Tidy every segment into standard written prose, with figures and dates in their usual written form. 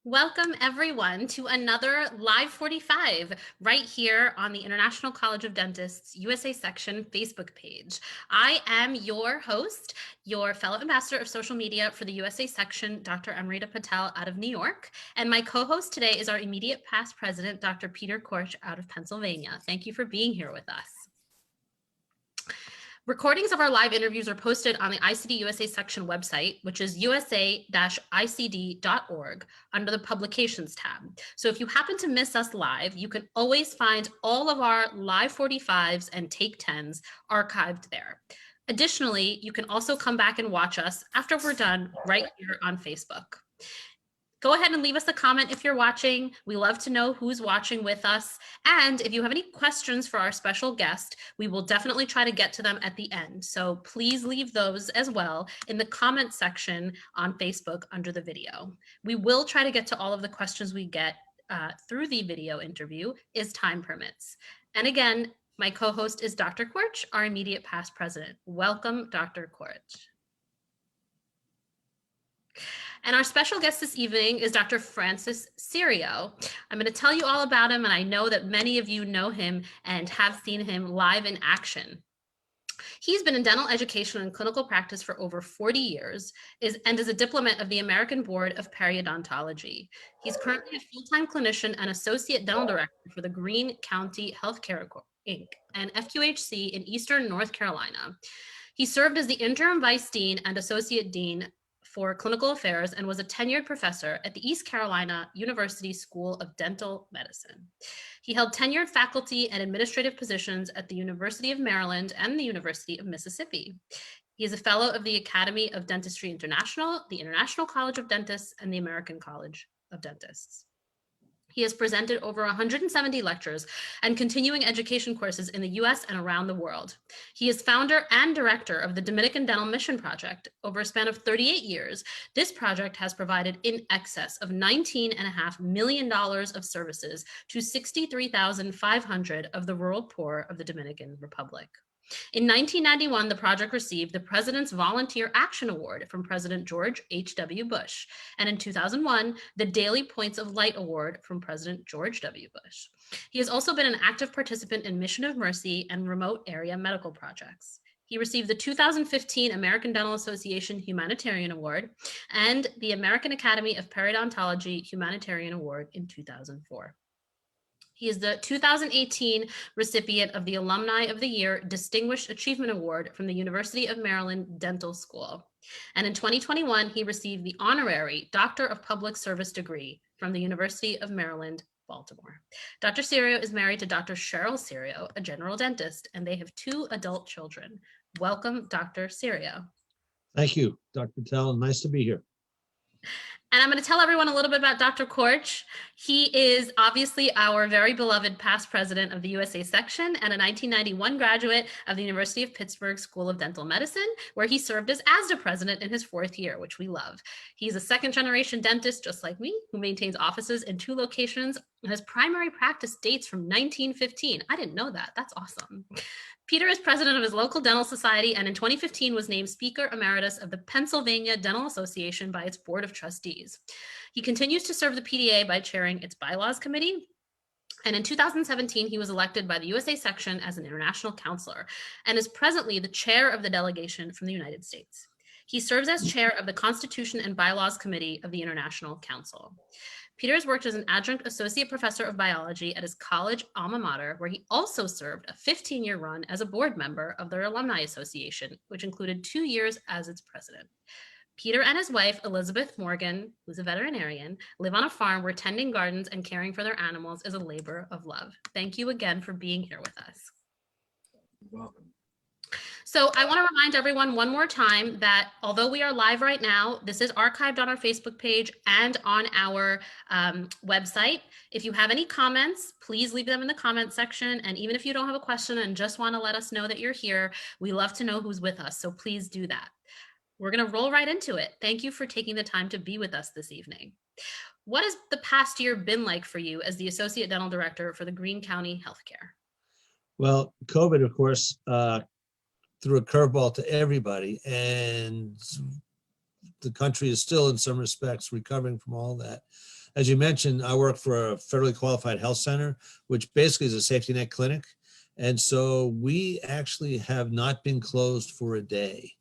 Welcome everyone to another Live 45 right here on the International College of Dentists USA section Facebook page. I am your host, your fellow ambassador of social media for the USA section, Dr. Amrita Patel out of New York. And my co-host today is our immediate past president, Dr. Peter Korch out of Pennsylvania. Thank you for being here with us. Recordings of our live interviews are posted on the ICD USA section website, which is usa-icd.org under the Publications tab. So if you happen to miss us live, you can always find all of our Live 45s and Take 10s archived there. Additionally, you can also come back and watch us after we're done right here on Facebook. Go ahead and leave us a comment if you're watching. We love to know who's watching with us. And if you have any questions for our special guest, we will definitely try to get to them at the end. So please leave those as well in the comment section on Facebook under the video. We will try to get to all of the questions we get through the video interview as time permits. And again, my co-host is Dr. Korch, our immediate past president. Welcome, Dr. Korch. And our special guest this evening is Dr. Francis Serio. I'm going to tell you all about him, and I know that many of you know him and have seen him live in action. He's been in dental education and clinical practice for over 40 years and is a diplomat of the American Board of Periodontology. He's currently a full-time clinician and associate dental director for the Greene County Healthcare Inc. and FQHC in Eastern North Carolina. He served as the interim vice dean and associate dean for clinical affairs and was a tenured professor at the East Carolina University School of Dental Medicine. He held tenured faculty and administrative positions at the University of Maryland and the University of Mississippi. He is a fellow of the Academy of Dentistry International, the International College of Dentists, and the American College of Dentists. He has presented over 170 lectures and continuing education courses in the US and around the world. He is founder and director of the Dominican Dental Mission Project. Over a span of 38 years, this project has provided in excess of $19.5 million of services to 63,500 of the rural poor of the Dominican Republic. In 1991, the project received the President's Volunteer Action Award from President George H.W. Bush, and in 2001, the Daily Points of Light Award from President George W. Bush. He has also been an active participant in Mission of Mercy and remote area medical projects. He received the 2015 American Dental Association Humanitarian Award and the American Academy of Periodontology Humanitarian Award in 2004. He is the 2018 recipient of the Alumni of the Year Distinguished Achievement Award from the University of Maryland Dental School. And in 2021, he received the honorary Doctor of Public Service degree from the University of Maryland, Baltimore. Dr. Serio is married to Dr. Cheryl Serio, a general dentist, and they have 2 adult children. Welcome, Dr. Serio. Thank you, Dr. Patel. Nice to be here. And I'm going to tell everyone a little bit about Dr. Korch. He is obviously our very beloved past president of the USA section and a 1991 graduate of the University of Pittsburgh School of Dental Medicine, where he served as ASDA president in his 4th year, which we love. He's a second-generation dentist, just like me, who maintains offices in 2 locations, and his primary practice dates from 1915. I didn't know that. That's awesome. Peter is president of his local dental society and in 2015 was named Speaker Emeritus of the Pennsylvania Dental Association by its Board of Trustees. He continues to serve the PDA by chairing its Bylaws Committee. And in 2017, he was elected by the USA section as an international counselor and is presently the chair of the delegation from the United States. He serves as chair of the Constitution and Bylaws Committee of the International Council. Peter has worked as an adjunct associate professor of biology at his college alma mater, where he also served a 15-year run as a board member of their alumni association, which included 2 years as its president. Peter and his wife, Elizabeth Morgan, who's a veterinarian, live on a farm where tending gardens and caring for their animals is a labor of love. Thank you again for being here with us. You're welcome. So I want to remind everyone one more time that although we are live right now, this is archived on our Facebook page and on our website. If you have any comments, please leave them in the comment section. And even if you don't have a question and just want to let us know that you're here, we love to know who's with us. So please do that. We're going to roll right into it. Thank you for taking the time to be with us this evening. What has the past year been like for you as the Associate Dental Director for the Greene County Healthcare? Well, COVID, of course, threw a curveball to everybody, and the country is still, in some respects, recovering from all that. as you mentioned, I work for a federally qualified health center, which basically is a safety net clinic. And so we actually have not been closed for a day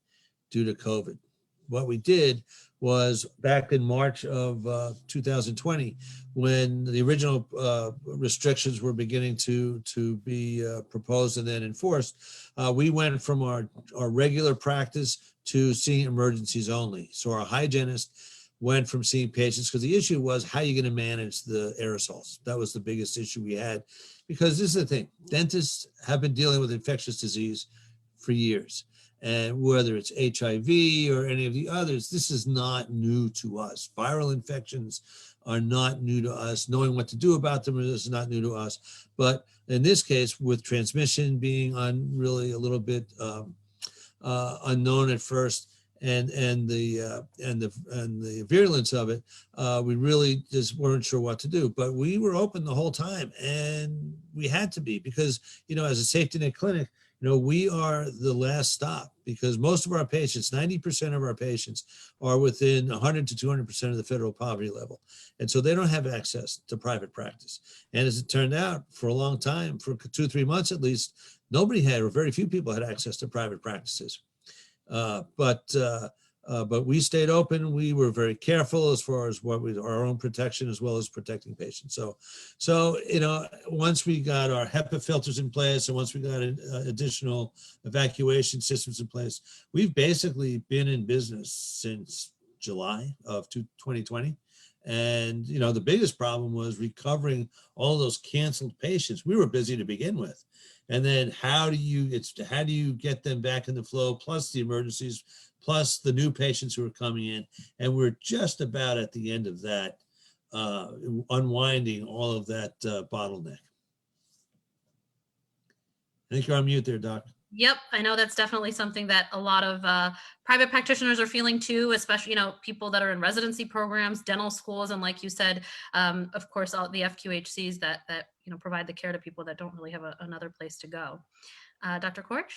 due to COVID. What we did was back in March of 2020, when the original restrictions were beginning to be proposed and then enforced, we went from our regular practice to seeing emergencies only. So our hygienist went from seeing patients, because the issue was, how are you going to manage the aerosols? That was the biggest issue we had, because this is the thing, dentists have been dealing with infectious disease for years. And whether it's HIV or any of the others, this is not new to us. Viral infections are not new to us. Knowing what to do about them is not new to us. But in this case, with transmission being really a little bit unknown at first, and the virulence of it, we really just weren't sure what to do. But we were open the whole time, and we had to be, because, as a safety net clinic, we are the last stop, because most of our patients, 90% of our patients, are within 100 to 200% of the federal poverty level. And so they don't have access to private practice. And as it turned out, for a long time, for 2-3 months at least, nobody had, or very few people had access to private practices. But we stayed open. We were very careful as far as our own protection, as well as protecting patients. So once we got our HEPA filters in place, and once we got additional evacuation systems in place, we've basically been in business since July of 2020. And the biggest problem was recovering all those canceled patients. We were busy to begin with. And then how do you get them back in the flow, plus the emergencies, plus the new patients who are coming in? And we're just about at the end of that, unwinding all of that bottleneck. I think you're on mute there, Doc. Yep, I know that's definitely something that a lot of private practitioners are feeling too, especially, people that are in residency programs, dental schools, and like you said, of course, all the FQHCs that provide the care to people that don't really have another place to go. Dr. Korch?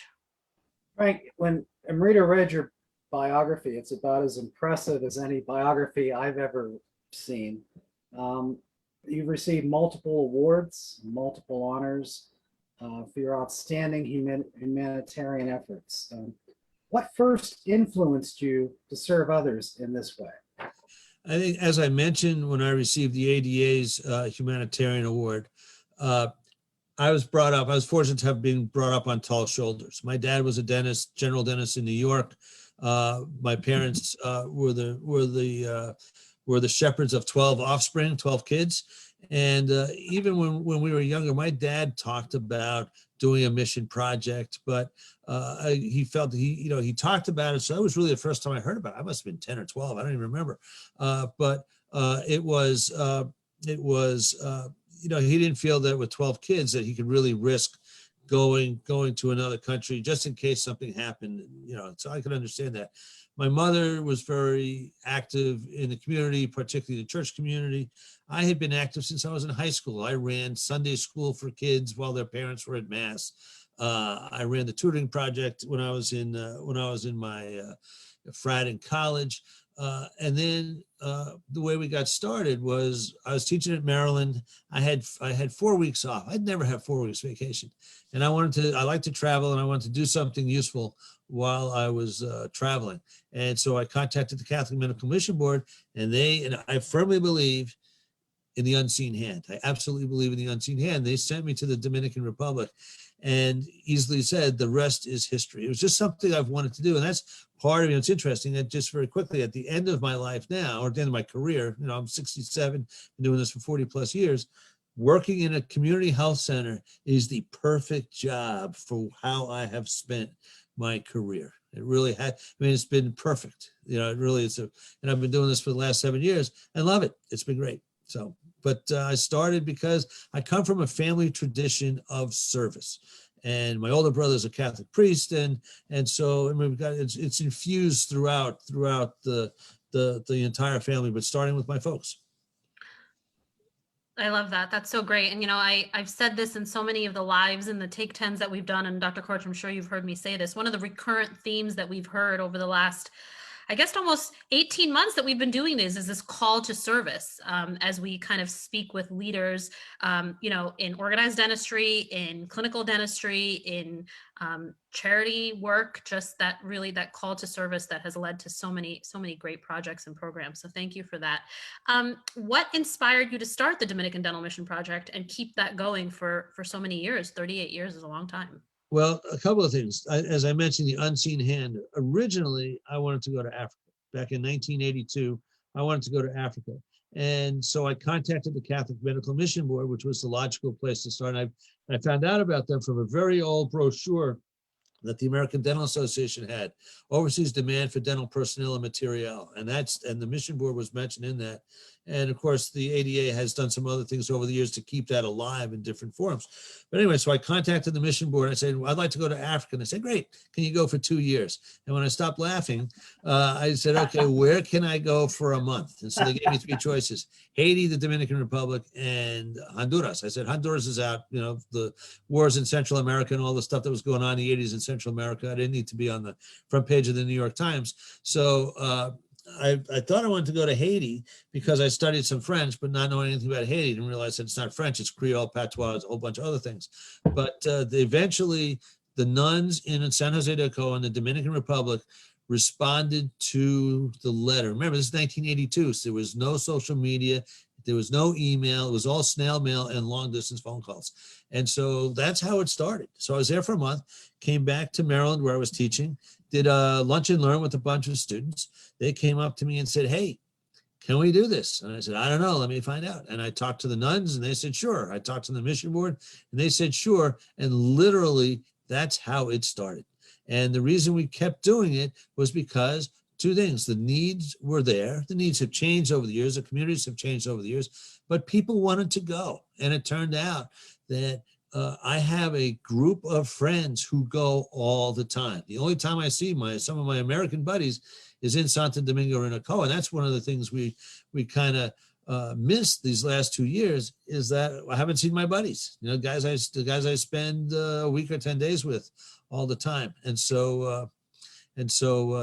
Frank, when Amrita read your biography, it's about as impressive as any biography I've ever seen. You've received multiple awards, multiple honors for your outstanding humanitarian efforts. What first influenced you to serve others in this way? I think, as I mentioned, when I received the ADA's humanitarian award, I was fortunate to have been brought up on tall shoulders. My dad was a dentist, general dentist in New York. My parents were the shepherds of 12 offspring, 12 kids. And even when we were younger, my dad talked about doing a mission project, but he felt he talked about it. So that was really the first time I heard about it. I must have been 10 or 12. I don't even remember. But it was he didn't feel that with 12 kids that he could really risk going to another country just in case something happened, so I could understand that. My mother was very active in the community, particularly the church community. I had been active since I was in high school. I ran Sunday school for kids while their parents were at mass. I ran the tutoring project when I was in my frat in college. And then the way we got started was I was teaching at Maryland. I had 4 weeks off. I'd never have 4 weeks vacation. And I like to travel, and I wanted to do something useful while I was traveling. And so I contacted the Catholic Medical Mission Board, and I firmly believe in the unseen hand. I absolutely believe in the unseen hand. They sent me to the Dominican Republic, and easily said, the rest is history. It was just something I've wanted to do. And that's part of it. It's interesting that just very quickly at the end of my life now, or at the end of my career, I'm 67, been doing this for 40 plus years. Working in a community health center is the perfect job for how I have spent my career. It really had, it's been perfect. It really is. And I've been doing this for the last 7 years and love it. It's been great. So, but I started because I come from a family tradition of service, and my older brother is a Catholic priest, and so it's infused throughout the entire family, but starting with my folks. I love that. That's so great. And, I've said this in so many of the lives and the take 10s that we've done. And Dr. Korch, I'm sure you've heard me say this. One of the recurrent themes that we've heard over the last I guess almost 18 months that we've been doing this is this call to service, as we kind of speak with leaders, in organized dentistry, in clinical dentistry, in charity work, just that call to service that has led to so many great projects and programs. So thank you for that. What inspired you to start the Dominican Dental Mission Project and keep that going for so many years? 38 years is a long time. Well, a couple of things. As I mentioned, the unseen hand. Originally, I wanted to go to Africa. Back in 1982, I wanted to go to Africa. And so I contacted the Catholic Medical Mission Board, which was the logical place to start. And I found out about them from a very old brochure that the American Dental Association had, overseas demand for dental personnel and material. And the mission board was mentioned in that. And of course, the ADA has done some other things over the years to keep that alive in different forms. But anyway, so I contacted the mission board. I said, well, I'd like to go to Africa. And they said, great, can you go for 2 years? And when I stopped laughing, I said, okay, where can I go for a month? And so they gave me 3 choices: Haiti, the Dominican Republic, and Honduras. I said, Honduras is out, the wars in Central America and all the stuff that was going on in the 80s in Central America. I didn't need to be on the front page of the New York Times. So I thought I wanted to go to Haiti because I studied some French, but not knowing anything about Haiti, didn't realize that it's not French, it's Creole, patois, a whole bunch of other things. But eventually, the nuns in San Jose de Ocoa in the Dominican Republic responded to the letter. Remember, this is 1982, so there was no social media, there was no email, it was all snail mail and long distance phone calls. And so that's how it started. So I was there for a month, came back to Maryland where I was teaching, did a lunch and learn with a bunch of students. They came up to me and said, hey, can we do this? And I said, I don't know, let me find out. And I talked to the nuns and they said, sure. I talked to the mission board and they said, sure. And literally that's how it started. And the reason we kept doing it was because 2 things: the needs were there. The needs have changed over the years. The communities have changed over the years, but people wanted to go. And it turned out that I have a group of friends who go all the time. The only time I see some of my American buddies is in Santo Domingo and Ocoa. And that's one of the things we kind of missed these last 2 years, is that I haven't seen my buddies, the guys I spend a week or 10 days with all the time. And so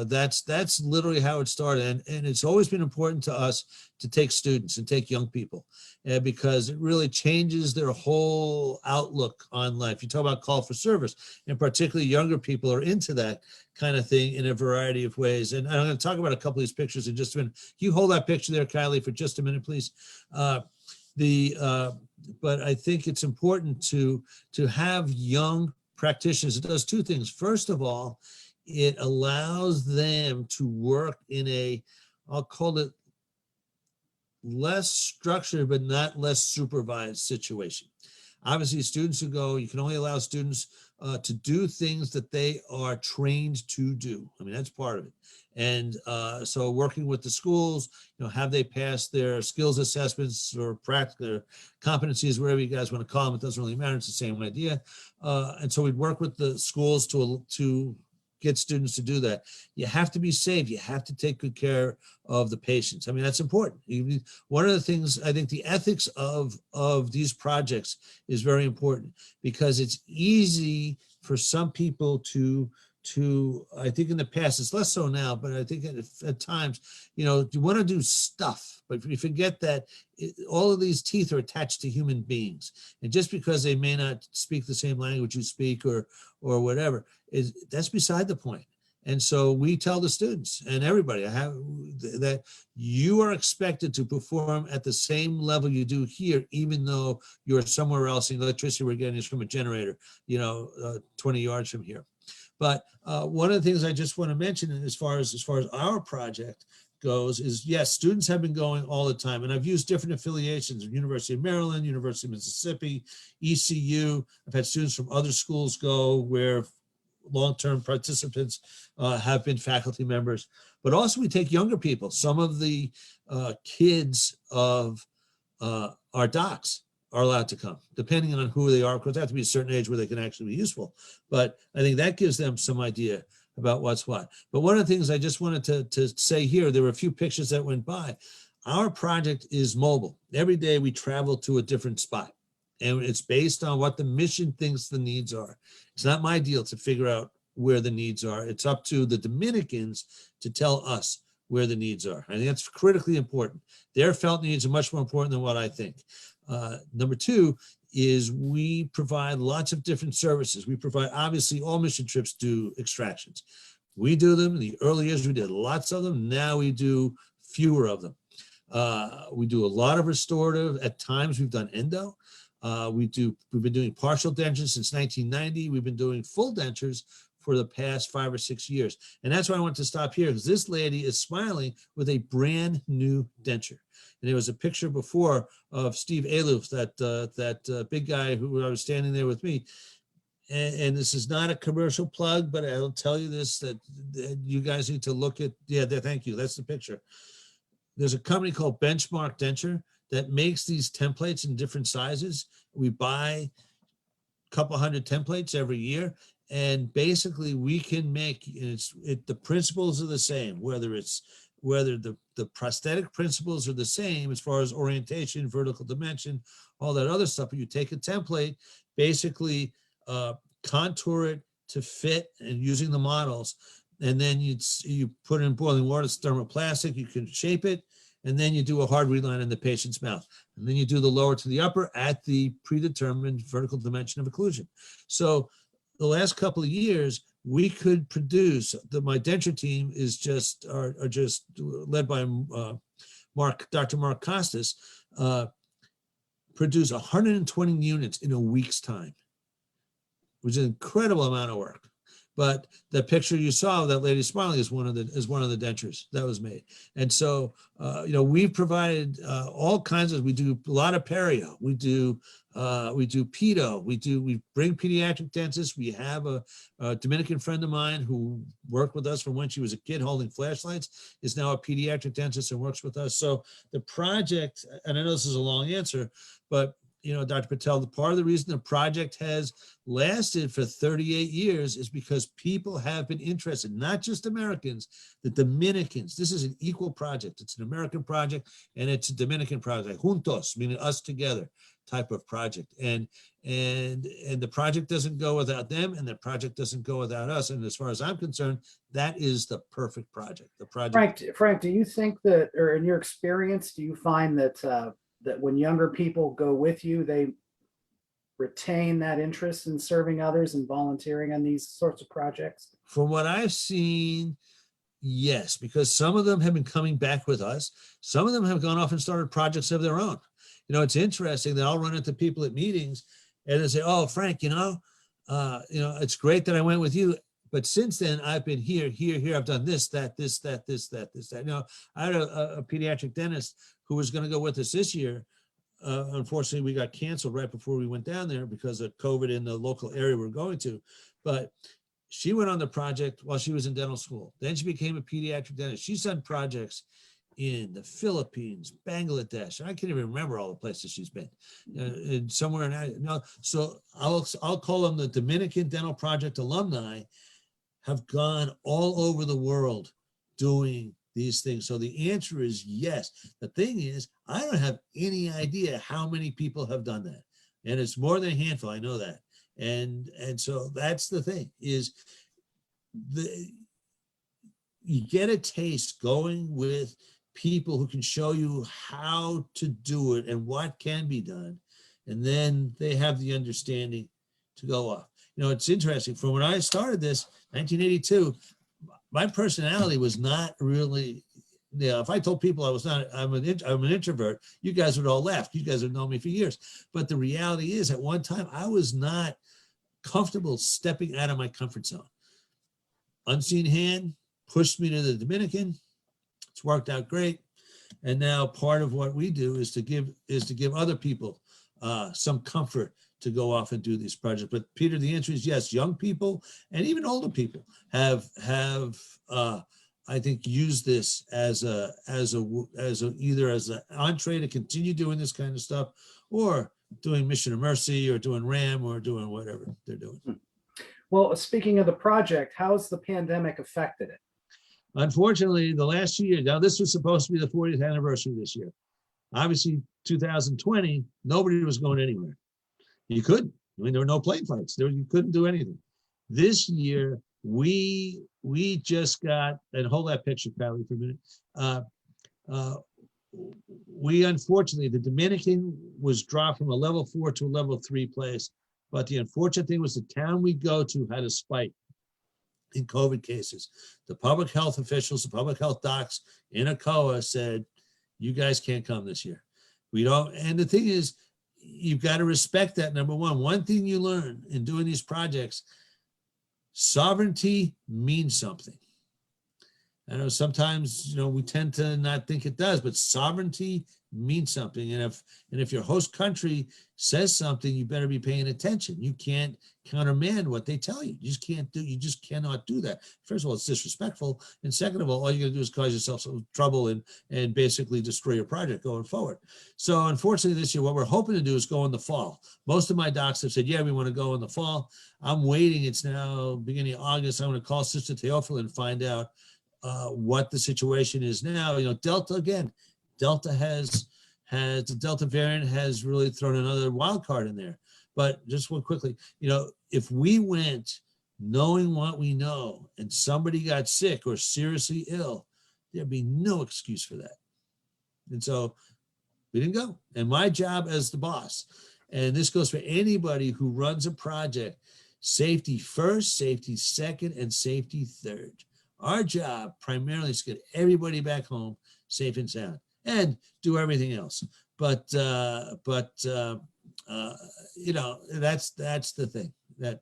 that's literally how it started. And it's always been important to us to take students and take young people because it really changes their whole outlook on life. You talk about call for service, and particularly younger people are into that kind of thing in a variety of ways. And I'm going to talk about a couple of these pictures in just a minute. Can you hold that picture there, Kylie, for just a minute, please? But I think it's important to have young practitioners. It does 2 things. First of all, it allows them to work in I'll call it less structured, but not less supervised situation. Obviously, students who go, you can only allow students to do things that they are trained to do. I mean, that's part of it. And so working with the schools, have they passed their skills assessments or practical competencies, whatever you guys want to call them, it doesn't really matter. It's the same idea. And so we'd work with the schools to get students to do that. You have to be safe. You have to take good care of the patients. I mean, that's important. One of the things, I think the ethics of these projects is very important because it's easy for some people to I think in the past, it's less so now, but I think at times, you want to do stuff, but you forget that all of these teeth are attached to human beings. And just because they may not speak the same language you speak or whatever, that's beside the point. And so we tell the students and everybody that you are expected to perform at the same level you do here, even though you're somewhere else and the electricity we're getting is from a generator, 20 yards from here. But one of the things I just want to mention as far as our project goes is, yes, students have been going all the time. And I've used different affiliations, University of Maryland, University of Mississippi, ECU. I've had students from other schools go where long-term participants have been faculty members. But also we take younger people. Some of the kids of our docs are allowed to come, depending on who they are. Of course, they have to be a certain age where they can actually be useful. But I think that gives them some idea about what's what. But one of the things I just wanted to say here, there were a few pictures that went by. Our project is mobile. Every day we travel to a different spot. And it's based on what the mission thinks the needs are. It's not my deal to figure out where the needs are. It's up to the Dominicans to tell us where the needs are. I think that's critically important. Their felt needs are much more important than what I think. Number two is we provide lots of different services. We provide, obviously, all mission trips do extractions. We do them. In the early years, we did lots of them. Now we do fewer of them. We do a lot of restorative. At times, we've done endo. We've been doing partial dentures since 1990. We've been doing full dentures for the past 5 or 6 years. And that's why I want to stop here, because this lady is smiling with a brand new denture. And there was a picture before of Steve Aloof, that big guy who was standing there with me. And this is not a commercial plug, but I'll tell you this, that you guys need to look at, thank you, that's the picture. There's a company called Benchmark Denture that makes these templates in different sizes. We buy a couple hundred templates every year. And basically we can make, the principles are the same, whether the prosthetic principles are the same as far as orientation, vertical dimension, all that other stuff. But you take a template, basically contour it to fit and using the models. And then you put it in boiling water, it's thermoplastic, you can shape it. And then you do a hard reline in the patient's mouth. And then you do the lower to the upper at the predetermined vertical dimension of occlusion. So the last couple of years, we could produce, my denture team is just led by Dr. Mark Costas, produce 120 units in a week's time, which is an incredible amount of work. But the picture you saw of that lady smiling is one of the dentures that was made. And so, we've provided all kinds of, we do a lot of perio, we do pedo, we bring pediatric dentists. We have a Dominican friend of mine who worked with us from when she was a kid holding flashlights, is now a pediatric dentist and works with us. So the project, and I know this is a long answer, but Dr. Patel, part of the reason the project has lasted for 38 years is because people have been interested, not just Americans, the Dominicans. This is an equal project. It's an American project and it's a Dominican project, juntos, meaning us together type of project. And the project doesn't go without them, and the project doesn't go without us. And as far as I'm concerned, that is the perfect project. The project. Frank, do you think that, or in your experience, do you find that that when younger people go with you, they retain that interest in serving others and volunteering on these sorts of projects? From what I've seen, yes, because some of them have been coming back with us. Some of them have gone off and started projects of their own. It's interesting that I'll run into people at meetings and they say, "Oh, Frank, it's great that I went with you, but since then I've been here. I've done this, that. I had a pediatric dentist who was going to go with us this year. Unfortunately, we got canceled right before we went down there because of COVID in the local area we're going to. But she went on the project while she was in dental school. Then she became a pediatric dentist. She's done projects in the Philippines, Bangladesh. I can't even remember all the places she's been. And somewhere in so I'll call them the Dominican Dental Project alumni, have gone all over the world doing these things. So the answer is yes. The thing is, I don't have any idea how many people have done that. And it's more than a handful, I know that. And so that's the thing, is you get a taste going with people who can show you how to do it and what can be done. And then they have the understanding to go off. It's interesting. From when I started this, 1982, my personality was not really, if I told people I'm an introvert, you guys would all laugh. You guys have known me for years. But the reality is, at one time, I was not comfortable stepping out of my comfort zone. Unseen Hand pushed me to the Dominican. It's worked out great. And now part of what we do is to give other people some comfort to go off and do these projects. But Peter, the answer is yes. Young people and even older people have I think used this as either as an entree to continue doing this kind of stuff, or doing Mission of Mercy, or doing RAM, or doing whatever they're doing. Well, speaking of the project, how's the pandemic affected it? Unfortunately, the last 2 years, now this was supposed to be the 40th anniversary this year. Obviously, 2020, nobody was going anywhere. You couldn't. There were no plane flights. You couldn't do anything. This year, we just got, and hold that picture, Kylie, for a minute. Uh, we unfortunately, the Dominican was dropped from a level 4 to a level 3 place. But the unfortunate thing was the town we go to had a spike in COVID cases. The public health officials, the public health docs in ACOA said, you guys can't come this year. We don't. And the thing is, you've got to respect that. Number one. One thing you learn in doing these projects, sovereignty means something. I know sometimes, we tend to not think it does, but sovereignty means something. And if your host country says something, you better be paying attention. You can't countermand what they tell you. You just cannot do that. First of all, it's disrespectful. And second of all you're gonna do is cause yourself some trouble and basically destroy your project going forward. So unfortunately this year, what we're hoping to do is go in the fall. Most of my docs have said, yeah, we want to go in the fall. I'm waiting. It's now beginning of August. I'm going to call Sister Theophila and find out what the situation is now. Delta again. The Delta variant has really thrown another wild card in there. But just one quickly, if we went knowing what we know and somebody got sick or seriously ill, there'd be no excuse for that. And so we didn't go. And my job as the boss, and this goes for anybody who runs a project, safety first, safety second, and safety third. Our job primarily is to get everybody back home safe and sound and do everything else. But that's the thing that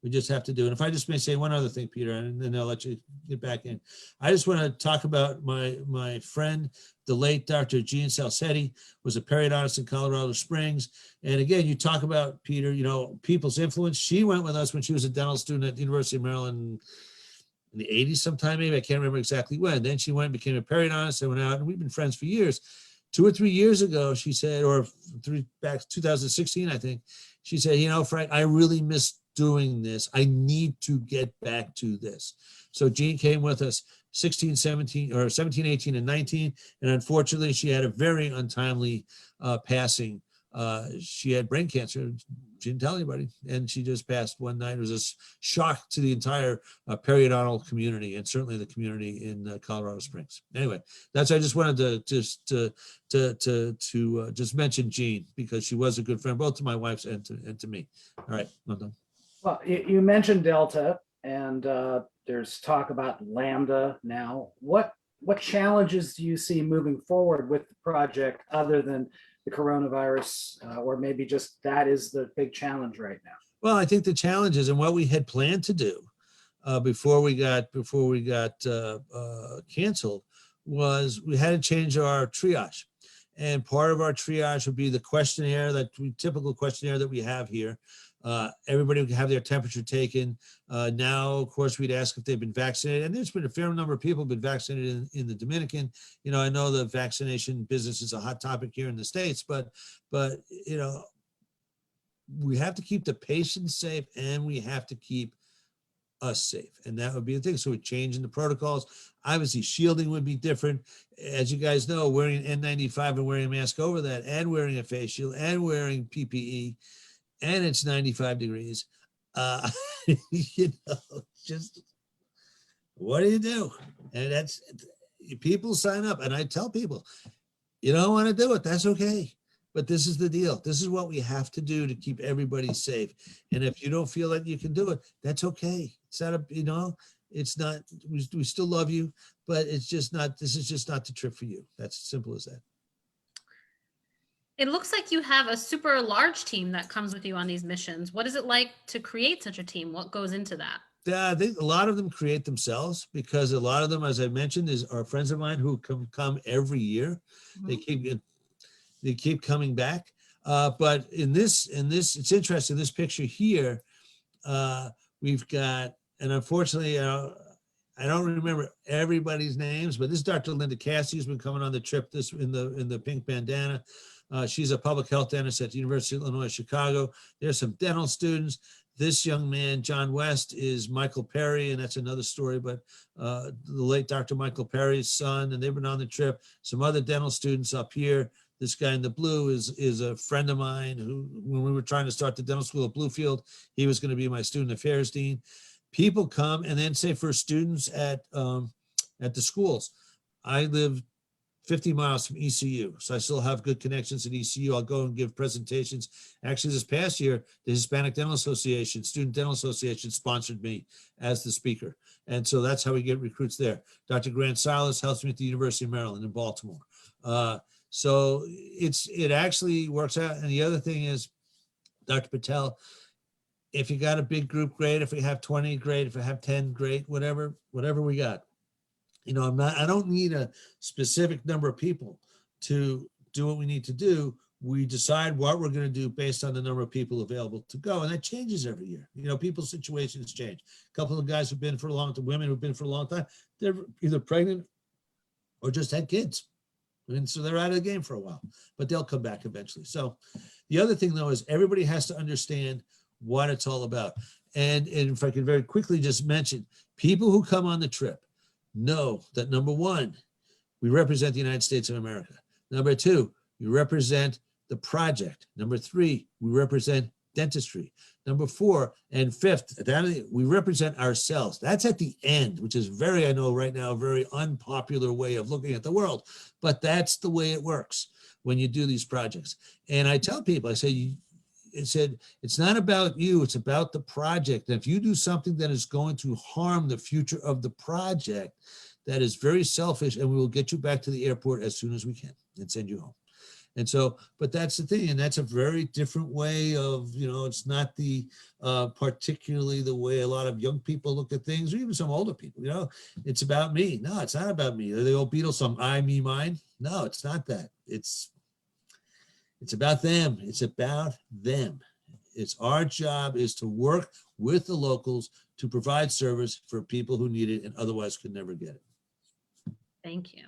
we just have to do. And if I just may say one other thing, Peter, and then I'll let you get back in. I just want to talk about my friend, the late Dr. Jean Salcetti, was a periodontist in Colorado Springs. And again, you talk about, Peter, people's influence. She went with us when she was a dental student at the University of Maryland in the 80s sometime, maybe. I can't remember exactly when. Then she went and became a periodontist and went out, and we've been friends for years. 2 or 3 years ago, she said, or back 2016, I think, she said, Frank, I really miss doing this. I need to get back to this. So Jean came with us 16, 17, or 17, 18, and 19. And unfortunately, she had a very untimely passing. She had brain cancer. She didn't tell anybody. And she just passed one night. It was a shock to the entire periodontal community, and certainly the community in Colorado Springs. Anyway, I just wanted to just mention Jean, because she was a good friend, both to my wife and to me. All right, I'm done. Well, you mentioned Delta, and there's talk about Lambda now. What challenges do you see moving forward with the project other than the coronavirus, or maybe just that is the big challenge right now? Well, I think the challenges and what we had planned to do before we got canceled was we had to change our triage. And part of our triage would be the questionnaire, typical questionnaire that we have here. Everybody would have their temperature taken. Now, of course, we'd ask if they've been vaccinated. And there's been a fair number of people who've been vaccinated in the Dominican. I know the vaccination business is a hot topic here in the States, but we have to keep the patients safe, and we have to keep us safe. And that would be the thing. So we're changing the protocols. Obviously, shielding would be different. As you guys know, wearing an N95 and wearing a mask over that, and wearing a face shield, and wearing PPE, and it's 95 degrees. Just what do you do? And that's, people sign up, and I tell people, you don't want to do it, that's okay. But this is the deal. This is what we have to do to keep everybody safe. And if you don't feel like you can do it, that's okay. It's not it's not, we still love you, but it's just not, this is just not the trip for you. That's as simple as that. It looks like you have a super large team that comes with you on these missions. What is it like to create such a team? What goes into that? I think a lot of them create themselves, because a lot of them, as I mentioned, are friends of mine who come every year. Mm-hmm. They keep coming back. But in this, it's interesting. This picture here, we've got, and unfortunately, I don't remember everybody's names, but this is Dr. Linda Cassey, who's been coming on the trip. This in the pink bandana. She's a public health dentist at the University of Illinois Chicago. There's some dental students. This young man, John West, is Michael Perry, and that's another story, but the late Dr. Michael Perry's son, and they've been on the trip. Some other dental students up here. This guy in the blue is a friend of mine who, when we were trying to start the dental school at Bluefield, he was going to be my student affairs dean. people come, and then say for students at the schools, I live 50 miles from ECU, so I still have good connections at ECU. I'll go and give presentations. Actually, this past year, the Hispanic Dental Association, Student Dental Association sponsored me as the speaker. And so that's how we get recruits there. Dr. Grant Silas helps me at the University of Maryland in Baltimore. So it actually works out. And the other thing is, Dr. Patel, if you got a big group, great. If we have 20, great. If I have 10, great. Whatever we got. I don't need a specific number of people to do what we need to do. We decide what we're going to do based on the number of people available to go. And that changes every year. People's situations change. A couple of guys who've been for a long time, women who've been for a long time, they're either pregnant or just had kids. And so they're out of the game for a while, but they'll come back eventually. So the other thing though, is everybody has to understand what it's all about. And if I could very quickly just mention, people who come on the trip know that, number one, we represent the United States of America. Number two, we represent the project. Number three, we represent dentistry. Number four and fifth, we represent ourselves. That's at the end, which is I know right now, a very unpopular way of looking at the world, but that's the way it works when you do these projects. And I tell people, I say, it's not about you, it's about the project. And if you do something that is going to harm the future of the project, that is very selfish, and we will get you back to the airport as soon as we can and send you home. And so, but that's the thing, and that's a very different way of, it's not particularly the way a lot of young people look at things, or even some older people, it's about me. No, it's not about me. The old Beatles song, I, me, mine. No, it's not that. It's about them. It's about them. It's our job is to work with the locals to provide service for people who need it and otherwise could never get it. Thank you.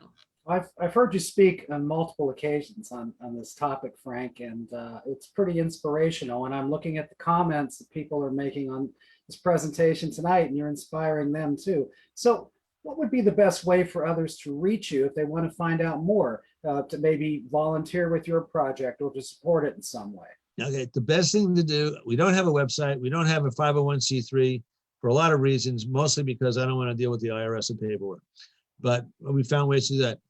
I've heard you speak on multiple occasions on this topic, Frank, and it's pretty inspirational. And I'm looking at the comments that people are making on this presentation tonight, and you're inspiring them too. So what would be the best way for others to reach you if they want to find out more, to maybe volunteer with your project or to support it in some way? Okay, the best thing to do, we don't have a website. We don't have a 501c3 for a lot of reasons, mostly because I don't want to deal with the IRS and paperwork. But we found ways to do that.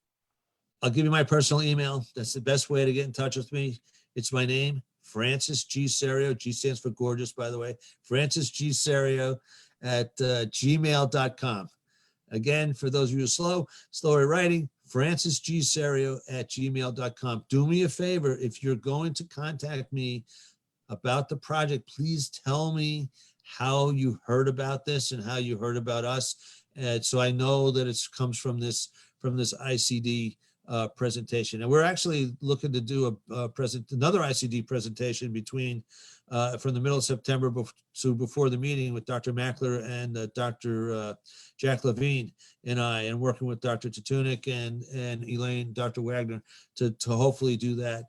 I'll give you my personal email. That's the best way to get in touch with me. It's my name, Francis G. Serio. G stands for gorgeous, by the way. Francis G. Serio at gmail.com. Again, for those of you who are slower writing, Francis G. Serio at gmail.com. Do me a favor, if you're going to contact me about the project, please tell me how you heard about this and how you heard about us. So I know that it comes from this ICD presentation. And we're actually looking to do another ICD presentation from the middle of September before the meeting with Dr. Mackler and Dr. Jack Levine and I, and working with Dr. Tatunik and Elaine, Dr. Wagner, to hopefully do that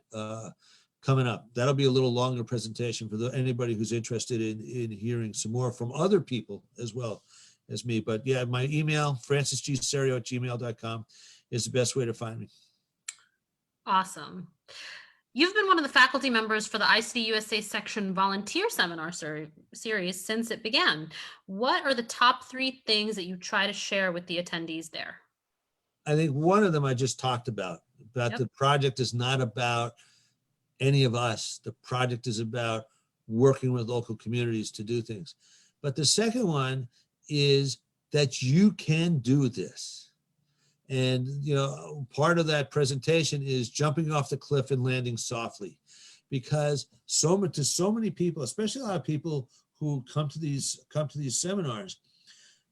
coming up. That'll be a little longer presentation for anybody who's interested in hearing some more from other people as well as me. But yeah, my email, francisgserio@gmail.com, is the best way to find me. Awesome. You've been one of the faculty members for the ICD USA section volunteer seminar series since it began. What are the top 3 things that you try to share with the attendees there? I think one of them I just talked about yep. The project is not about any of us. The project is about working with local communities to do things. But the second one is that you can do this. And, part of that presentation is jumping off the cliff and landing softly, because so many people, especially a lot of people who come to these seminars,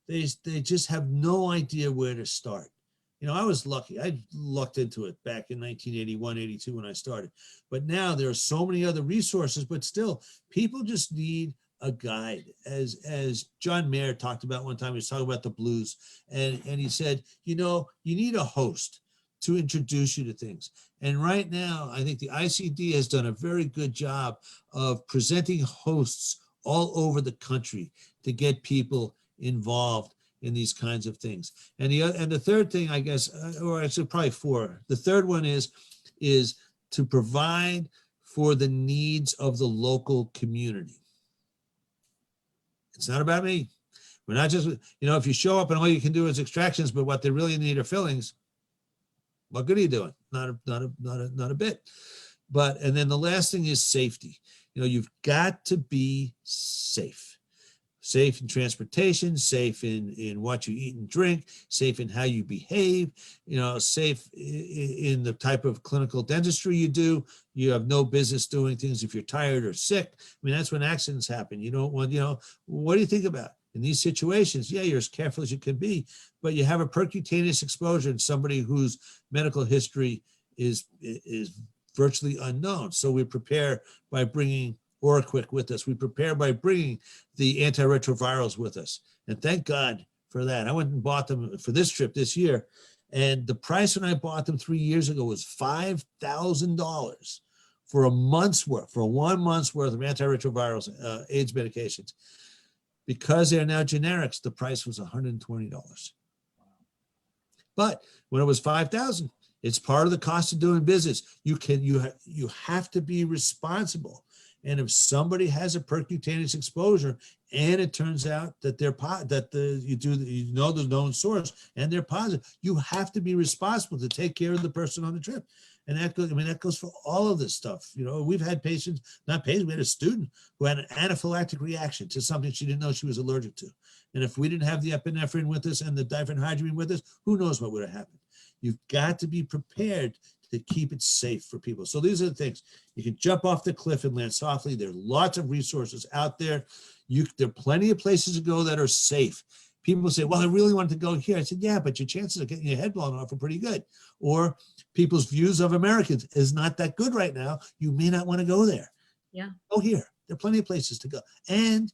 they just have no idea where to start. I was lucky. I lucked into it back in 1981, 82 when I started. But now there are so many other resources, but still people just need a guide. As John Mayer talked about one time, he was talking about the blues, and he said, you need a host to introduce you to things. And right now, I think the ICD has done a very good job of presenting hosts all over the country to get people involved in these kinds of things. And the third thing, I guess, or actually probably 4, the third one is to provide for the needs of the local community. It's not about me. We're not just, if you show up and all you can do is extractions, but what they really need are fillings, what good are you doing? Not a bit. And then the last thing is safety. You've got to be safe. Safe in transportation, safe in what you eat and drink, safe in how you behave, safe in the type of clinical dentistry you do. You have no business doing things if you're tired or sick. I mean, that's when accidents happen. You don't want, what do you think about in these situations? Yeah, you're as careful as you can be, but you have a percutaneous exposure in somebody whose medical history is virtually unknown. So we prepare by bringing Oraquick with us. We prepare by bringing the antiretrovirals with us. And thank God for that. I went and bought them for this trip this year. And the price when I bought them 3 years ago was $5,000 for a month's worth, for 1 month's worth of antiretrovirals, AIDS medications. Because they're now generics, the price was $120. But when it was $5,000, it's part of the cost of doing business. You have to be responsible. And if somebody has a percutaneous exposure, and it turns out that the known source and they're positive, you have to be responsible to take care of the person on the trip. And that goes for all of this stuff. We've had we had a student who had an anaphylactic reaction to something she didn't know she was allergic to. And if we didn't have the epinephrine with us and the diphenhydramine with us, who knows what would have happened. You've got to be prepared to keep it safe for people. So these are the things. You can jump off the cliff and land softly. There are lots of resources out there. There are plenty of places to go that are safe. People say, well, I really wanted to go here. I said, yeah, but your chances of getting your head blown off are pretty good. Or people's views of Americans is not that good right now. You may not want to go there. Yeah. Go here. There are plenty of places to go. And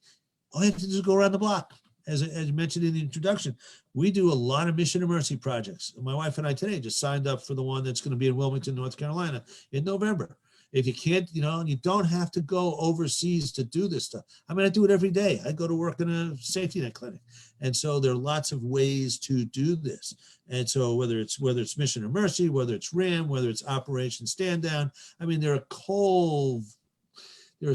all you have to do is go around the block. As mentioned in the introduction, we do a lot of Mission of Mercy projects. My wife and I today just signed up for the one that's going to be in Wilmington, North Carolina in November. If you can't, you don't have to go overseas to do this stuff. I mean, I do it every day. I go to work in a safety net clinic. And so there are lots of ways to do this. And so whether it's Mission of Mercy, whether it's RIM, whether it's Operation Stand Down, I mean, there are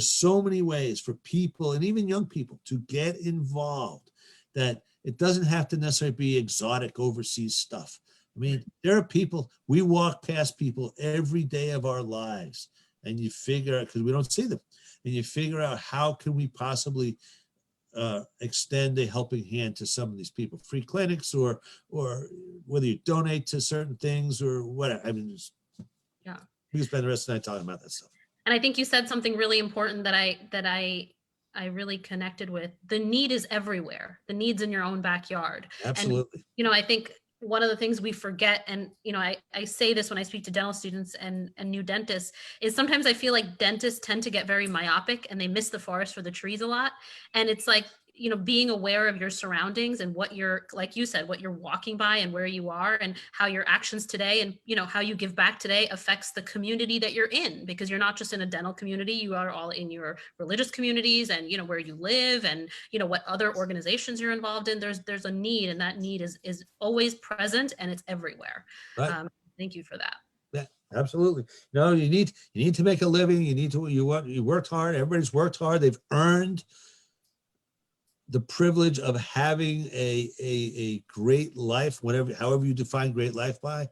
so many ways for people and even young people to get involved that it doesn't have to necessarily be exotic overseas stuff. I mean, there are people, we walk past people every day of our lives, and you figure out, because we don't see them, and you figure out how can we possibly extend a helping hand to some of these people, free clinics, or whether you donate to certain things or whatever. I mean, yeah, we can spend the rest of the night talking about that stuff. And I think you said something really important that I really connected with. The need is everywhere. The need's in your own backyard. Absolutely. And, I think one of the things we forget, and, I say this when I speak to dental students and new dentists, is sometimes I feel like dentists tend to get very myopic and they miss the forest for the trees a lot. And it's like, being aware of your surroundings and what you're, like you said, what you're walking by and where you are and how your actions today and, how you give back today affects the community that you're in, because you're not just in a dental community, you are all in your religious communities and, where you live and, what other organizations you're involved in. There's a need, and that need is always present and it's everywhere. Right. Thank you for that. Yeah, absolutely. No, you need to make a living. You worked hard. Everybody's worked hard. They've earned the privilege of having a great life, however you define great life by.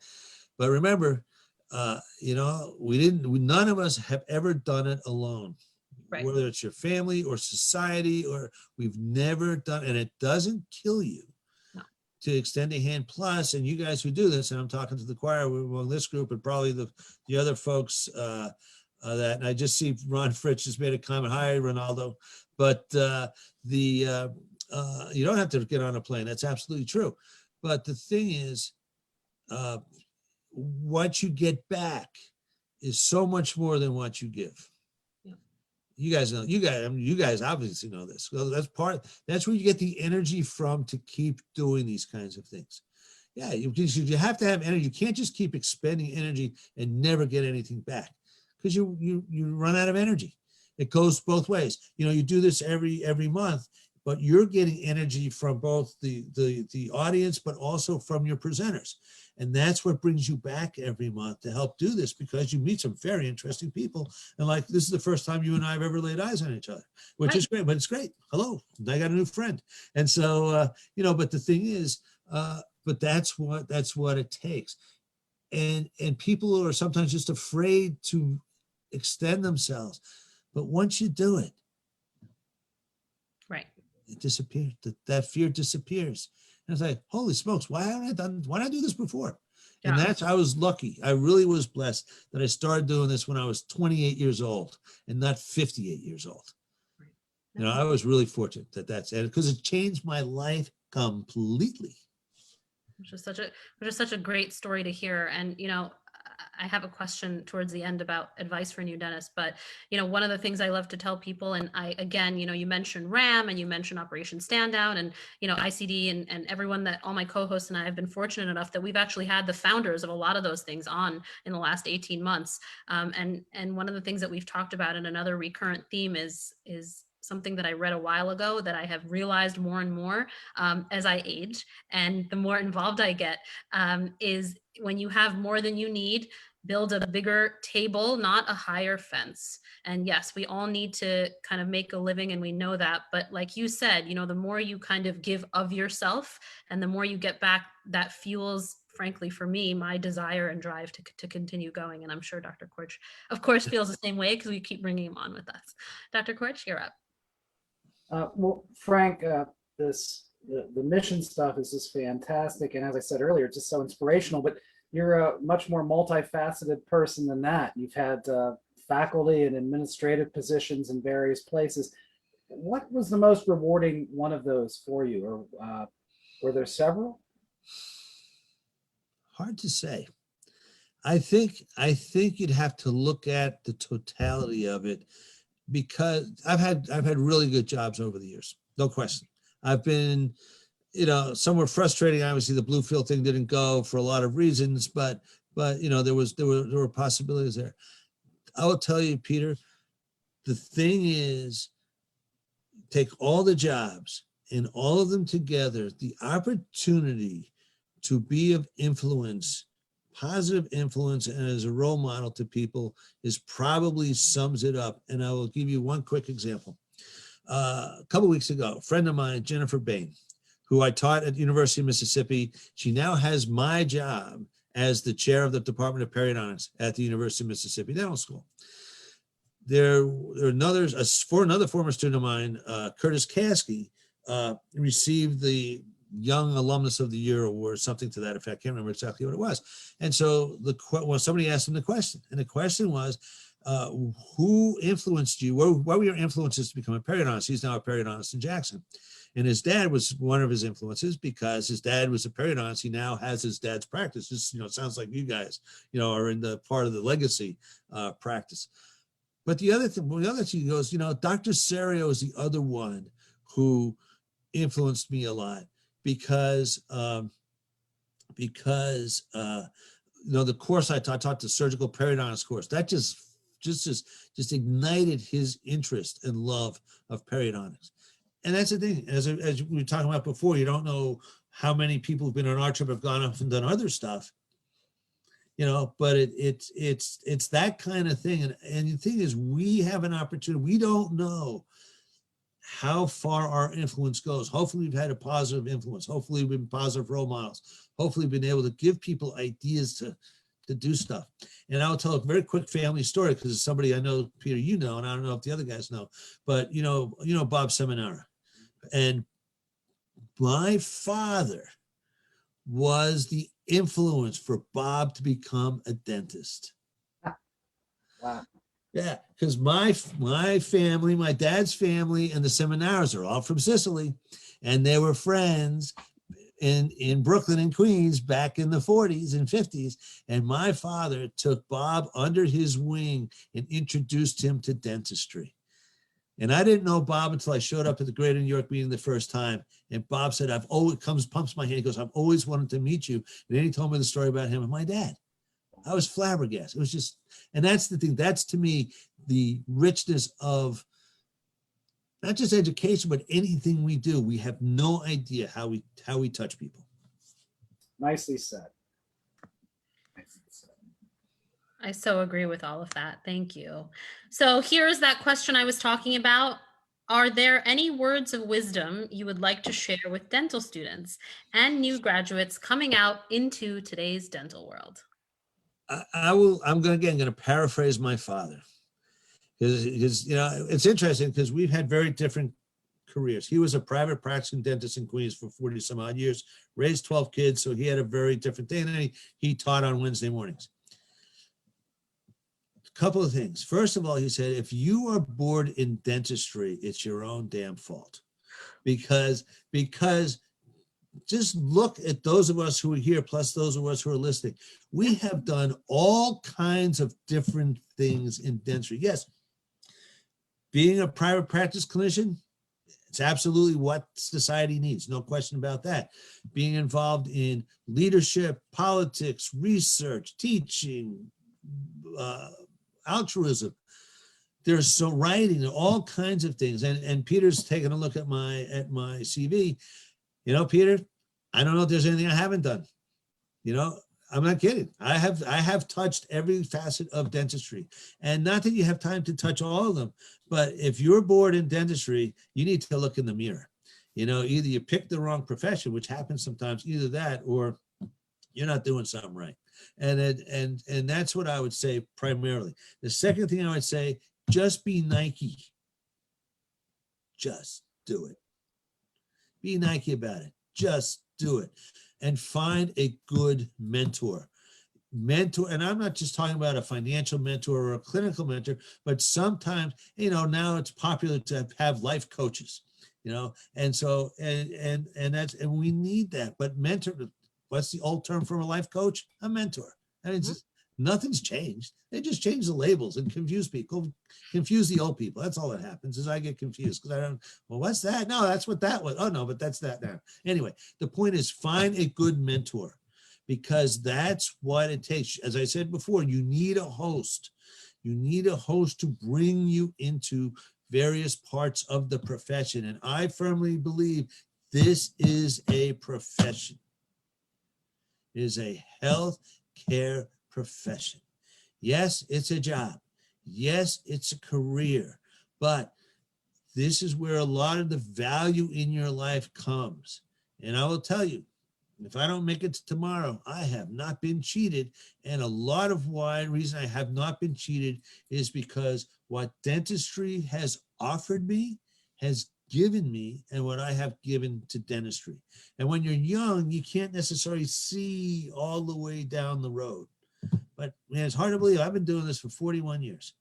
But remember, none of us have ever done it alone. Right. Whether it's your family or society, or we've never done, and it doesn't kill you to extend a hand. Plus, and you guys who do this, and I'm talking to the choir among this group and probably the other folks that, and I just see Ron Fritz just made a comment. Hi, Ronaldo. But you don't have to get on a plane. That's absolutely true. But the thing is, what you get back is so much more than what you give. Yeah. You guys know. You guys obviously know this. So that's where you get the energy from to keep doing these kinds of things. Yeah, you have to have energy. You can't just keep expending energy and never get anything back, because you run out of energy. It goes both ways. You do this every month. but you're getting energy from both the audience, but also from your presenters. And that's what brings you back every month to help do this, because you meet some very interesting people. And like, this is the first time you and I have ever laid eyes on each other, which Right. is great, but it's great. Hello, I got a new friend. And so, but the thing is, but that's what it takes. And people are sometimes just afraid to extend themselves. But once you do it, Right. it disappears. That fear disappears. And it's like, holy smokes, why did I do this before? And Yeah. I was lucky. I really was blessed that I started doing this when I was 28 years old and not 58 years old. Right. I was really fortunate that's it, because it changed my life completely. Which is such a great story to hear. And I have a question towards the end about advice for new dentists, but one of the things I love to tell people, and I again, you mentioned RAM and you mentioned Operation Stand Down, and ICD, and everyone, that all my co-hosts and I have been fortunate enough that we've actually had the founders of a lot of those things on in the last 18 months. And one of the things that we've talked about, and another recurrent theme, is something that I read a while ago that I have realized more and more as I age and the more involved I get, is when you have more than you need, build a bigger table, not a higher fence. And yes, we all need to kind of make a living, and we know that. But like you said, the more you kind of give of yourself and the more you get back, that fuels, frankly, for me, my desire and drive to continue going. And I'm sure Dr. Korch, of course, feels the same way, because we keep bringing him on with us. Dr. Korch, you're up. Well, Frank, the mission stuff is just fantastic, and as I said earlier, it's just so inspirational. But you're a much more multifaceted person than that. You've had faculty and administrative positions in various places. What was the most rewarding one of those for you, or were there several? Hard to say. I think you'd have to look at the totality of it, because I've had really good jobs over the years, no question. I've been, some were frustrating. Obviously, the Bluefield thing didn't go for a lot of reasons, but there were possibilities there. I will tell you, Peter, the thing is, take all the jobs and all of them together, the opportunity to be of influence, positive influence, and as a role model to people, is probably sums it up. And I will give you one quick example. A couple of weeks ago, a friend of mine, Jennifer Bain, who I taught at the University of Mississippi, she now has my job as the chair of the Department of Periodontics at the University of Mississippi Dental School. For another former student of mine, Curtis Caskey, received the Young Alumnus of the Year award, something to that effect. I can't remember exactly what it was. And so somebody asked him the question, and the question was, who influenced you? What were your influences to become a periodontist? He's now a periodontist in Jackson. And his dad was one of his influences, because his dad was a periodontist. He now has his dad's practice. Just, it sounds like you guys, are in the part of the legacy practice. But the other thing he goes, Dr. Serio is the other one who influenced me a lot, because the course I taught the surgical periodontist course, that just ignited his interest and love of periodontics. And that's the thing, as we were talking about before, you don't know how many people who've been on our trip have gone off and done other stuff, but it's that kind of thing. And the thing is, we have an opportunity. We don't know how far our influence goes. Hopefully we've had a positive influence. Hopefully we've been positive role models. Hopefully we've been able to give people ideas to do stuff. And I'll tell a very quick family story, because it's somebody I know, Peter, and I don't know if the other guys know, but Bob Seminara. And my father was the influence for Bob to become a dentist. Wow. Yeah, because my family, my dad's family, and the Seminaras are all from Sicily, and they were friends in Brooklyn and Queens back in the 40s and 50s. And my father took Bob under his wing and introduced him to dentistry. And I didn't know Bob until I showed up at the Greater New York meeting the first time. And Bob said, pumps my hand. He goes, I've always wanted to meet you. And then he told me the story about him and my dad. I was flabbergasted. It was just, and that's the thing. That's, to me, the richness of not just education, but anything we do, we have no idea how we touch people. Nicely said. Nicely said. I so agree with all of that. Thank you. So here's that question I was talking about. Are there any words of wisdom you would like to share with dental students and new graduates coming out into today's dental world? I'm going to paraphrase my father, because it's interesting because we've had very different careers. He was a private practicing dentist in Queens for 40 some odd years, raised 12 kids, so he had a very different day. And then he taught on Wednesday mornings. A couple of things. First of all, he said, if you are bored in dentistry, it's your own damn fault, because just look at those of us who are here, plus those of us who are listening. We have done all kinds of different things in dentistry. Yes, being a private practice clinician, it's absolutely what society needs. No question about that. Being involved in leadership, politics, research, teaching, altruism. There's so writing, all kinds of things. And Peter's taken a look at my CV. Peter, I don't know if there's anything I haven't done. I'm not kidding. I have touched every facet of dentistry, and not that you have time to touch all of them, but if you're bored in dentistry, you need to look in the mirror. Either you pick the wrong profession, which happens sometimes, either that, or you're not doing something right. And that's what I would say primarily. The second thing I would say, just be Nike. Just do it. Be Nike about it. Just do it. And find a good mentor. And I'm not just talking about a financial mentor or a clinical mentor, but sometimes, now it's popular to have life coaches, and so, and we need that. But mentor, what's the old term for a life coach? A mentor. And it's just, nothing's changed. They just change the labels and confuse people, confuse the old people. That's all that happens, is I get confused because I don't, well, what's that? No, that's what that was. Oh no, but that's that now. Anyway, the point is, find a good mentor, because that's what it takes. As I said before, you need a host. You need a host to bring you into various parts of the profession. And I firmly believe this is a profession. It is a health care profession. Yes, it's a job. Yes, it's a career. But this is where a lot of the value in your life comes. And I will tell you, if I don't make it to tomorrow, I have not been cheated. And a lot of reason I have not been cheated is because what dentistry has offered me has given me, and what I have given to dentistry. And when you're young, you can't necessarily see all the way down the road. But man, it's hard to believe I've been doing this for 41 years.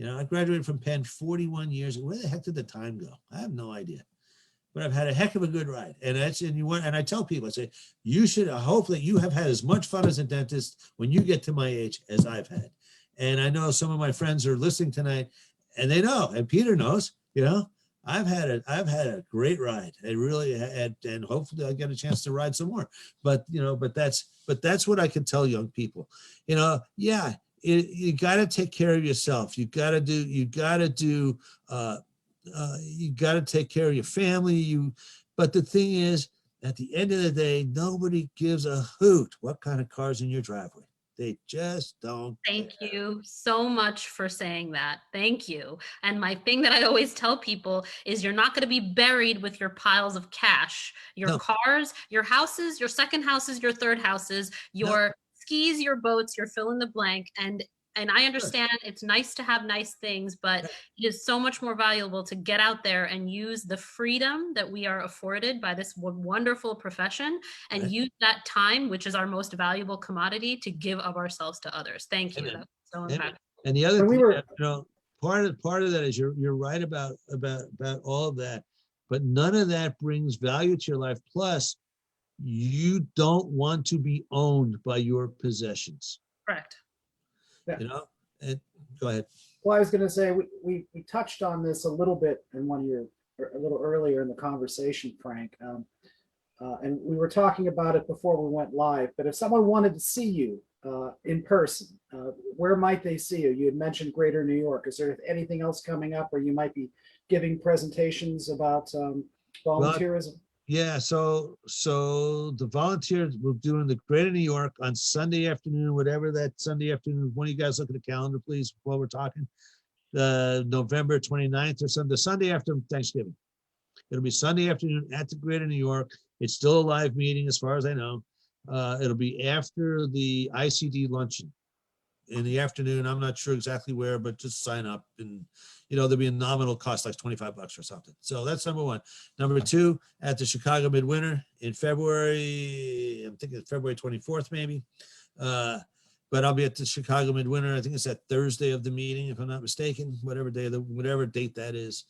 I graduated from Penn 41 years ago. Where the heck did the time go? I have no idea. But I've had a heck of a good ride. And I tell people, I say, you should hope that you have had as much fun as a dentist when you get to my age as I've had. And I know some of my friends are listening tonight, and they know, and Peter knows, I've had a great ride. I really had, and hopefully I'll get a chance to ride some more. But that's what I can tell young people. You got to take care of yourself. You got to take care of your family. But the thing is, at the end of the day, nobody gives a hoot what kind of car's in your driveway. They just don't. Thank you so much for saying that. Thank you. And my thing that I always tell people is, you're not going to be buried with your piles of cash, your cars, your houses, your second houses, your third houses, your skis, your boats, your fill in the blank. And I understand it's nice to have nice things, but it is so much more valuable to get out there and use the freedom that we are afforded by this wonderful profession, and use that time, which is our most valuable commodity, to give of ourselves to others. Thank you. That's so impactful. And the other thing, part of that is you're right about all of that, but none of that brings value to your life. Plus, you don't want to be owned by your possessions. Correct. Yeah. And go ahead. Well, I was going to say, we touched on this a little bit in a little earlier in the conversation, Frank. And we were talking about it before we went live, but if someone wanted to see you in person, where might they see you? You had mentioned Greater New York. Is there anything else coming up where you might be giving presentations about volunteerism? Yeah, so the volunteers we're doing the Greater New York on Sunday afternoon, whatever that Sunday afternoon. One of you guys look at the calendar, please, while we're talking. November 29th or something, the Sunday after Thanksgiving. It'll be Sunday afternoon at the Greater New York. It's still a live meeting as far as I know. It'll be after the ICD luncheon in the afternoon. I'm not sure exactly where, but just sign up and, there'll be a nominal cost, like $25 or something. So that's number one. Number two, at the Chicago Midwinter in February, I'm thinking February 24th, maybe. But I'll be at the Chicago Midwinter. I think it's that Thursday of the meeting, if I'm not mistaken, whatever date that is.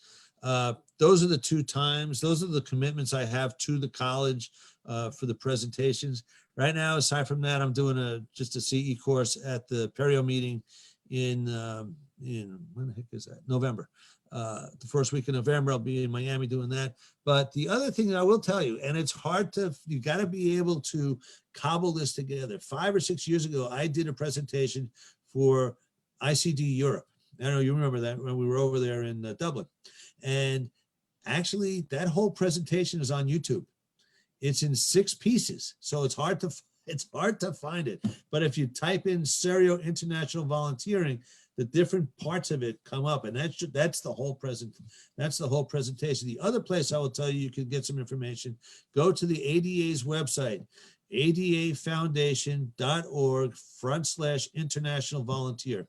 Those are the two times. Those are the commitments I have to the college for the presentations. Right now, aside from that, I'm doing just a CE course at the Perio meeting in when the heck is that? November. The first week of November, I'll be in Miami doing that. But the other thing that I will tell you, and it's hard you got to be able to cobble this together. 5 or 6 years ago, I did a presentation for ICD Europe. I don't know, you remember that when we were over there in Dublin. And actually, that whole presentation is on YouTube. It's in 6 pieces, so it's hard to find it. But if you type in Serio International Volunteering, the different parts of it come up, and that's the whole presentation. The other place I will tell you can get some information, go to the ADA's website, adafoundation.org/international volunteer.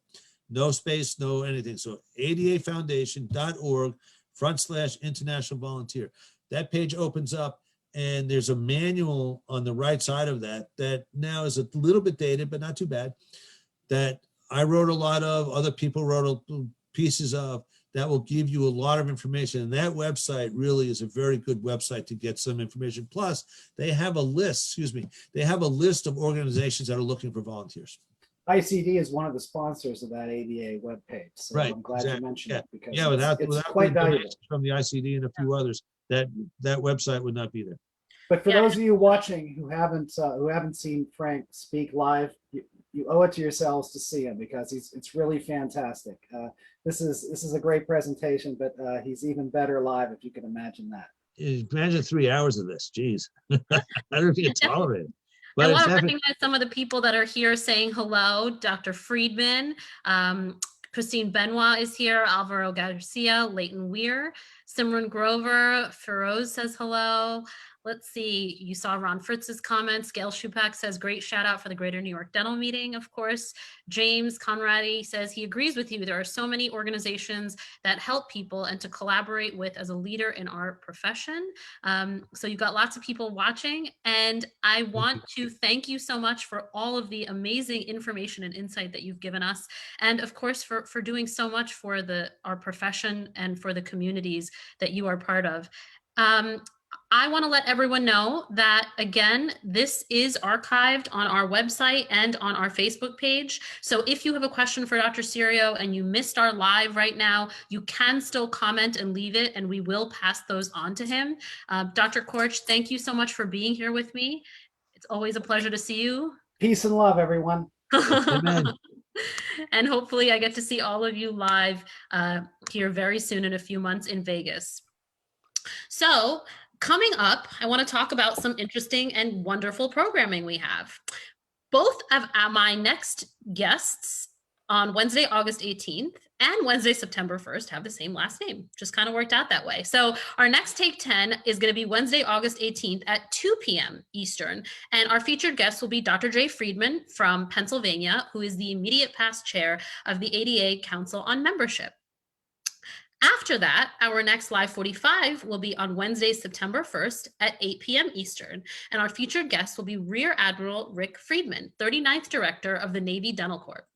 No space, no anything. So adafoundation.org/international volunteer. That page opens up, and there's a manual on the right side of that now is a little bit dated, but not too bad, that I wrote a lot of, other people wrote pieces of, that will give you a lot of information. And that website really is a very good website to get some information. Plus, they have a list of organizations that are looking for volunteers. ICD is one of the sponsors of that ADA webpage. So right, I'm glad you mentioned it, because without quite valuable. From the ICD and a few others, that website would not be there. But for those of you watching who haven't seen Frank speak live, you owe it to yourselves to see him, because it's really fantastic. This is a great presentation, but he's even better live, if you can imagine that. Imagine 3 hours of this. Geez, I don't know if you can tolerate it. But I want to recognize some of the people that are here saying hello. Dr. Friedman, Christine Benoit is here, Alvaro Garcia, Leighton Weir, Simran Grover, Feroz says hello. Let's see, you saw Ron Fritz's comments. Gail Shupak says, great shout out for the Greater New York Dental Meeting, of course. James Conradi says he agrees with you. There are so many organizations that help people and to collaborate with as a leader in our profession. So you've got lots of people watching, and I want to thank you so much for all of the amazing information and insight that you've given us. And of course, for doing so much for our profession and for the communities that you are part of. I want to let everyone know that, again, this is archived on our website and on our Facebook page. So if you have a question for Dr. Serio and you missed our live right now, you can still comment and leave it, and we will pass those on to him. Dr. Korch, thank you so much for being here with me. It's always a pleasure to see you. Peace and love, everyone. Amen. And hopefully I get to see all of you live here very soon in a few months in Vegas. So coming up, I want to talk about some interesting and wonderful programming we have. Both of my next guests on Wednesday, August 18th and Wednesday, September 1st have the same last name. Just kind of worked out that way. So our next Take 10 is going to be Wednesday, August 18th at 2 p.m. Eastern. And our featured guest will be Dr. Jay Friedman from Pennsylvania, who is the immediate past chair of the ADA Council on Membership. After that, our next Live 45 will be on Wednesday, September 1st at 8 p.m. Eastern. And our featured guest will be Rear Admiral Rick Friedman, 39th Director of the Navy Dental Corps.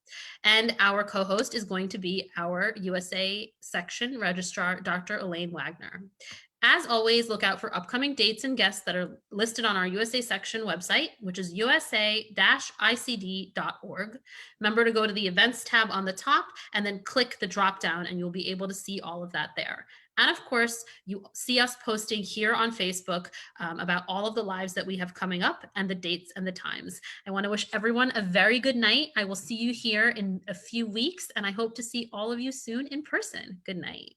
And our co-host is going to be our USA Section Registrar, Dr. Elaine Wagner. As always, look out for upcoming dates and guests that are listed on our USA Section website, which is usa-icd.org. Remember to go to the events tab on the top and then click the drop down, and you'll be able to see all of that there. And of course, you see us posting here on Facebook about all of the lives that we have coming up and the dates and the times. I want to wish everyone a very good night. I will see you here in a few weeks, and I hope to see all of you soon in person. Good night.